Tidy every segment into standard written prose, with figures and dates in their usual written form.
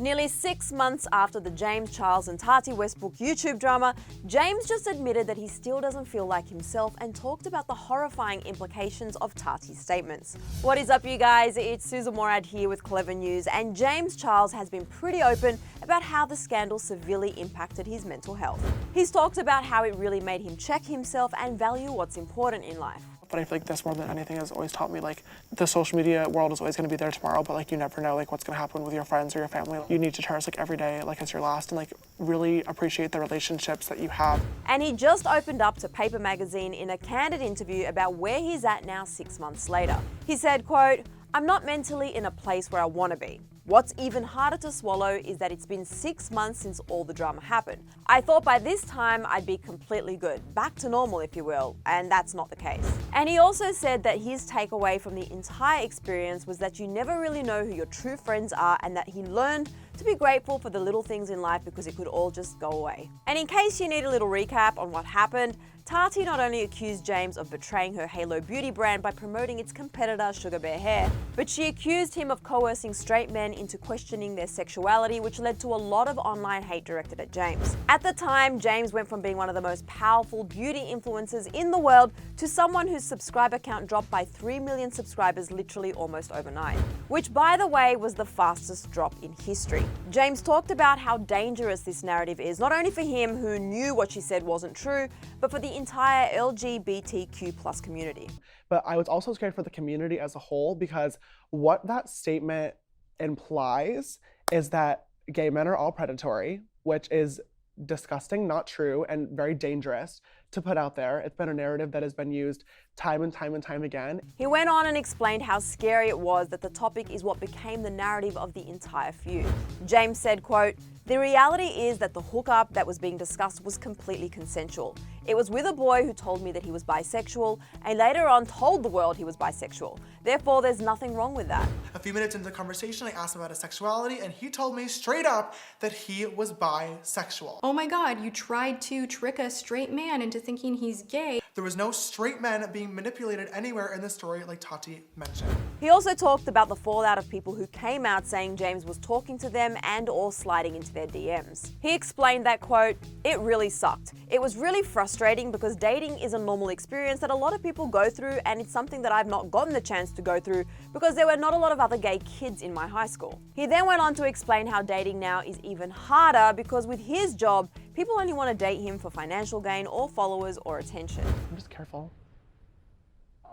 Nearly 6 months after the James Charles and Tati Westbrook YouTube drama, James just admitted that he still doesn't feel like himself and talked about the horrifying implications of Tati's statements. What is up, you guys? It's Sussan Mourad here with Clevver News, and James Charles has been pretty open about how the scandal severely impacted his mental health. He's talked about how it really made him check himself and value what's important in life. But I feel like this more than anything has always taught me, like, the social media world is always going to be there tomorrow, but like you never know like what's going to happen with your friends or your family. You need to cherish like every day like it's your last, and like really appreciate the relationships that you have. And he just opened up to Paper magazine in a candid interview about where he's at now 6 months later. He said, quote, "I'm not mentally in a place where I want to be. What's even harder to swallow is that it's been 6 months since all the drama happened. I thought by this time I'd be completely good, back to normal if you will, and that's not the case." And he also said that his takeaway from the entire experience was that you never really know who your true friends are, and that he learned to be grateful for the little things in life because it could all just go away. And in case you need a little recap on what happened, Tati not only accused James of betraying her Halo beauty brand by promoting its competitor Sugar Bear Hair, but she accused him of coercing straight men into questioning their sexuality, which led to a lot of online hate directed at James. At the time, James went from being one of the most powerful beauty influencers in the world to someone whose subscriber count dropped by 3 million subscribers literally almost overnight, which by the way was the fastest drop in history. James talked about how dangerous this narrative is, not only for him who knew what she said wasn't true, but for the entire LGBTQ+ community. But I was also scared for the community as a whole, because what that statement implies is that gay men are all predatory, which is disgusting, not true, and very dangerous to put out there. It's been a narrative that has been used time and time and time again. He went on and explained how scary it was that the topic is what became the narrative of the entire feud. James said, quote, "The reality is that the hookup that was being discussed was completely consensual. It was with a boy who told me that he was bisexual and later on told the world he was bisexual. Therefore, there's nothing wrong with that." A few minutes into the conversation, I asked him about his sexuality, and he told me straight up that he was bisexual. Oh my God, you tried to trick a straight man into thinking he's gay. There was no straight men being manipulated anywhere in the story, like Tati mentioned. He also talked about the fallout of people who came out saying James was talking to them and or sliding into their DMs. He explained that, quote, "It really sucked. It was really frustrating because dating is a normal experience that a lot of people go through, and it's something that I've not gotten the chance to go through because there were not a lot of other gay kids in my high school." He then went on to explain how dating now is even harder because with his job, people only want to date him for financial gain or followers or attention. I'm just careful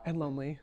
and lonely.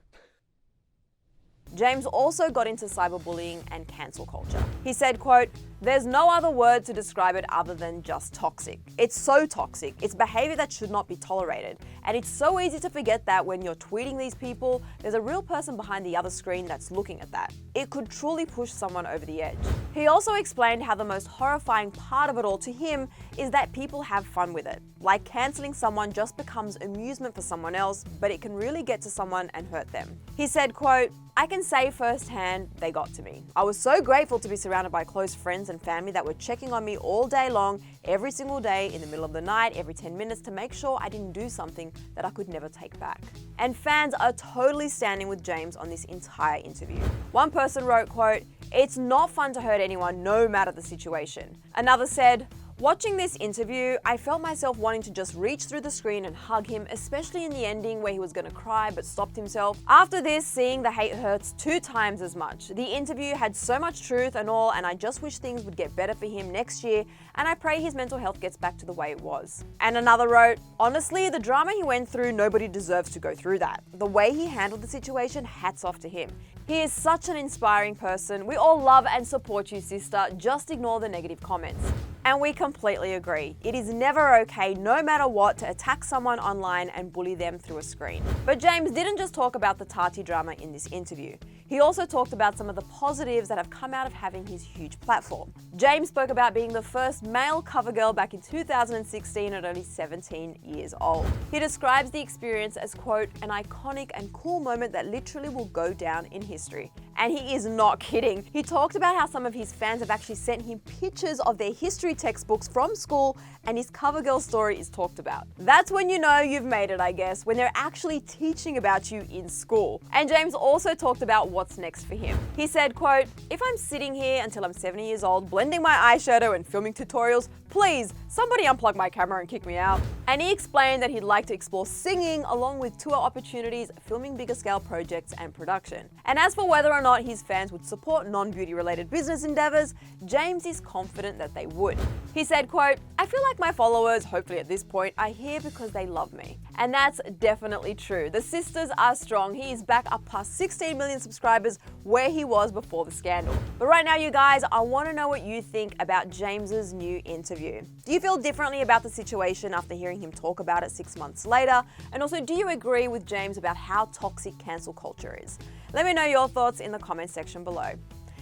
James also got into cyberbullying and cancel culture. He said, quote, "There's no other word to describe it other than just toxic. It's so toxic. It's behavior that should not be tolerated. And it's so easy to forget that when you're tweeting these people, there's a real person behind the other screen that's looking at that. It could truly push someone over the edge." He also explained how the most horrifying part of it all to him is that people have fun with it. Like canceling someone just becomes amusement for someone else, but it can really get to someone and hurt them. He said, quote, "I can say firsthand they got to me. I was so grateful to be surrounded by close friends and family that were checking on me all day long, every single day, in the middle of the night, every 10 minutes to make sure I didn't do something that I could never take back." And fans are totally standing with James on this entire interview. One person wrote, quote, "It's not fun to hurt anyone no matter the situation." Another said, "Watching this interview, I felt myself wanting to just reach through the screen and hug him, especially in the ending where he was going to cry but stopped himself. After this, seeing the hate hurts 2 times as much. The interview had so much truth and all, and I just wish things would get better for him next year, and I pray his mental health gets back to the way it was." And another wrote, "Honestly, the drama he went through, nobody deserves to go through that. The way he handled the situation, hats off to him. He is such an inspiring person. We all love and support you, sister. Just ignore the negative comments." And we completely agree. It is never okay, no matter what, to attack someone online and bully them through a screen. But James didn't just talk about the Tati drama in this interview. He also talked about some of the positives that have come out of having his huge platform. James spoke about being the first male cover girl back in 2016 at only 17 years old. He describes the experience as, quote, "an iconic and cool moment that literally will go down in history." And he is not kidding. He talked about how some of his fans have actually sent him pictures of their history textbooks from school, and his cover girl story is talked about. That's when you know you've made it, I guess, when they're actually teaching about you in school. And James also talked about what's next for him. He said, quote, "If I'm sitting here until I'm 70 years old, blending my eyeshadow and filming tutorials, please, somebody unplug my camera and kick me out." And he explained that he'd like to explore singing along with tour opportunities, filming bigger scale projects and production. And as for whether or not his fans would support non-beauty related business endeavors, James is confident that they would. He said, quote, "I feel like my followers, hopefully at this point, are here because they love me." And that's definitely true. The sisters are strong. He is back up past 16 million subscribers where he was before the scandal. But right now, you guys, I want to know what you think about James's new interview. Do you feel differently about the situation after hearing him talk about it 6 months later? And also, do you agree with James about how toxic cancel culture is? Let me know your thoughts in the comment section below.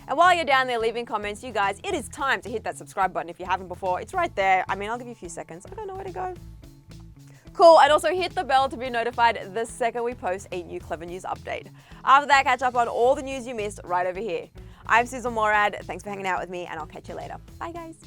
And while you're down there leaving comments, you guys, it is time to hit that subscribe button if you haven't before. It's right there. I mean, I'll give you a few seconds. I don't know where to go. Cool, and also hit the bell to be notified the second we post a new Clevver News update. After that, catch up on all the news you missed right over here. I'm Sussan Mourad. Thanks for hanging out with me, and I'll catch you later. Bye, guys.